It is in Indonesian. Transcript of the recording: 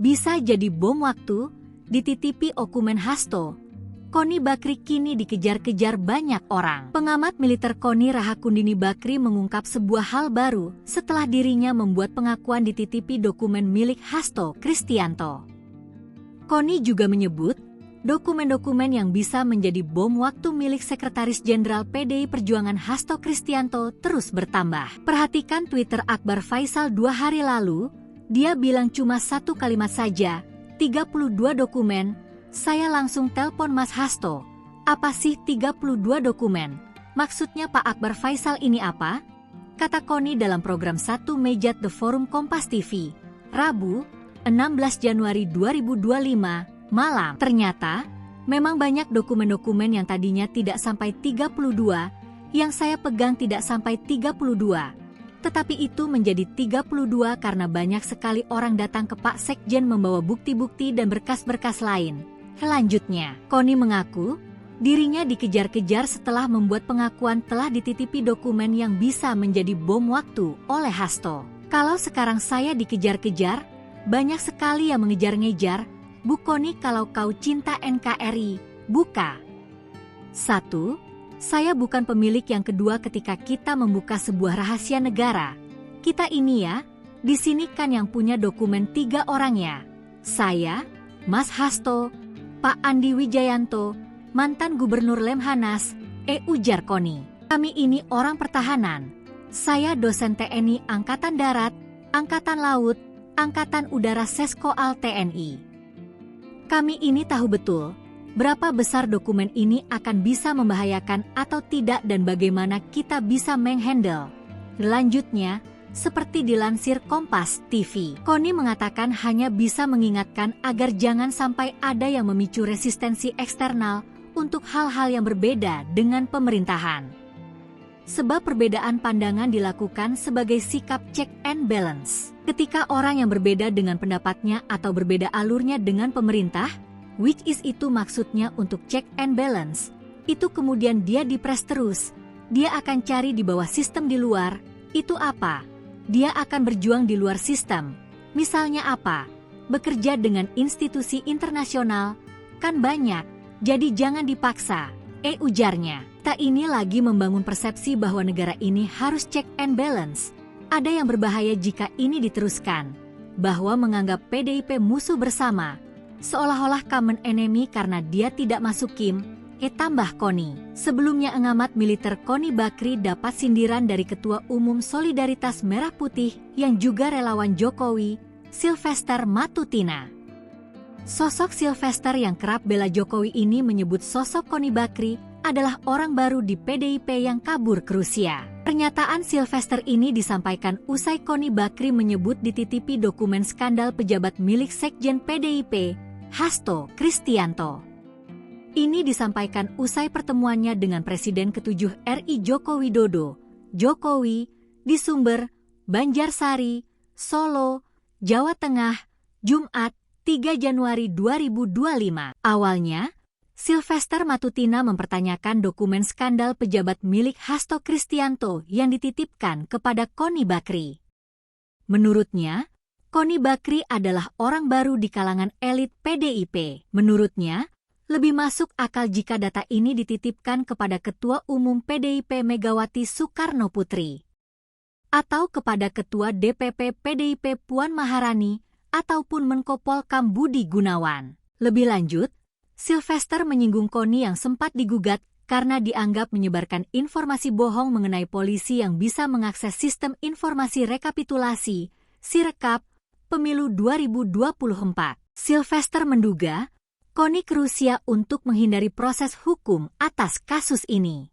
bisa jadi bom waktu, dititipi Okumen Hasto. Koni Bakri kini dikejar-kejar banyak orang. Pengamat militer Koni Rahakundini Bakri mengungkap sebuah hal baru setelah dirinya membuat pengakuan dititipi dokumen milik Hasto Kristianto. Koni juga menyebut, dokumen-dokumen yang bisa menjadi bom waktu milik Sekretaris Jenderal PDI Perjuangan Hasto Kristianto terus bertambah. Perhatikan Twitter Akbar Faisal 2 hari lalu, dia bilang cuma satu kalimat saja, 32 dokumen. Saya langsung telpon Mas Hasto, apa sih 32 dokumen? Maksudnya Pak Akbar Faisal ini apa? Kata Koni dalam program 1 Mejat The Forum Kompas TV, Rabu, 16 Januari 2025, malam. Ternyata, memang banyak dokumen-dokumen yang tadinya tidak sampai 32, yang saya pegang tidak sampai 32. Tetapi itu menjadi 32 karena banyak sekali orang datang ke Pak Sekjen membawa bukti-bukti dan berkas-berkas lain. Selanjutnya, Koni mengaku, dirinya dikejar-kejar setelah membuat pengakuan telah dititipi dokumen yang bisa menjadi bom waktu oleh Hasto. Kalau sekarang saya dikejar-kejar, banyak sekali yang mengejar-ngejar, Bu Koni kalau kau cinta NKRI, buka. 1. Saya bukan pemilik yang kedua ketika kita membuka sebuah rahasia negara. Kita ini ya, di sini kan yang punya dokumen 3 orang ya. Saya, Mas Hasto, Pak Andi Wijayanto, mantan Gubernur Lemhanas, ujar Koni. Kami ini orang pertahanan. Saya dosen TNI Angkatan Darat, Angkatan Laut, Angkatan Udara Seskoal TNI. Kami ini tahu betul berapa besar dokumen ini akan bisa membahayakan atau tidak dan bagaimana kita bisa menghandle. Selanjutnya, seperti dilansir Kompas TV, Koni mengatakan hanya bisa mengingatkan agar jangan sampai ada yang memicu resistensi eksternal untuk hal-hal yang berbeda dengan pemerintahan. Sebab perbedaan pandangan dilakukan sebagai sikap check and balance. Ketika orang yang berbeda dengan pendapatnya atau berbeda alurnya dengan pemerintah, which is itu maksudnya untuk check and balance, itu kemudian dia dipres terus, dia akan cari di bawah sistem di luar, itu apa? Dia akan berjuang di luar sistem. Misalnya apa? Bekerja dengan institusi internasional, kan banyak, jadi jangan dipaksa, ujarnya. Tak ini lagi membangun persepsi bahwa negara ini harus check and balance. Ada yang berbahaya jika ini diteruskan, bahwa menganggap PDIP musuh bersama, seolah-olah common enemy karena dia tidak masuk Kim, tambah Koni. Sebelumnya pengamat militer Koni Bakri dapat sindiran dari Ketua Umum Solidaritas Merah Putih yang juga relawan Jokowi, Sylvester Matutina. Sosok Sylvester yang kerap bela Jokowi ini menyebut sosok Koni Bakri adalah orang baru di PDIP yang kabur ke Rusia. Pernyataan Sylvester ini disampaikan usai Koni Bakri menyebut dititipi dokumen skandal pejabat milik Sekjen PDIP, Hasto Kristianto. Ini disampaikan usai pertemuannya dengan Presiden ke-7 RI Joko Widodo, Jokowi, di Sumber, Banjarsari, Solo, Jawa Tengah, Jumat, 3 Januari 2025. Awalnya, Sylvester Matutina mempertanyakan dokumen skandal pejabat milik Hasto Kristianto yang dititipkan kepada Koni Bakri. Menurutnya, Koni Bakri adalah orang baru di kalangan elit PDIP. Menurutnya, lebih masuk akal jika data ini dititipkan kepada Ketua Umum PDIP Megawati Soekarno Putri, atau kepada Ketua DPP PDIP Puan Maharani, ataupun Menko Polkam Budi Gunawan. Lebih lanjut, Sylvester menyinggung Koni yang sempat digugat karena dianggap menyebarkan informasi bohong mengenai polisi yang bisa mengakses sistem informasi rekapitulasi, Sirekap, pemilu 2024. Sylvester menduga, Koni ke Rusia untuk menghindari proses hukum atas kasus ini.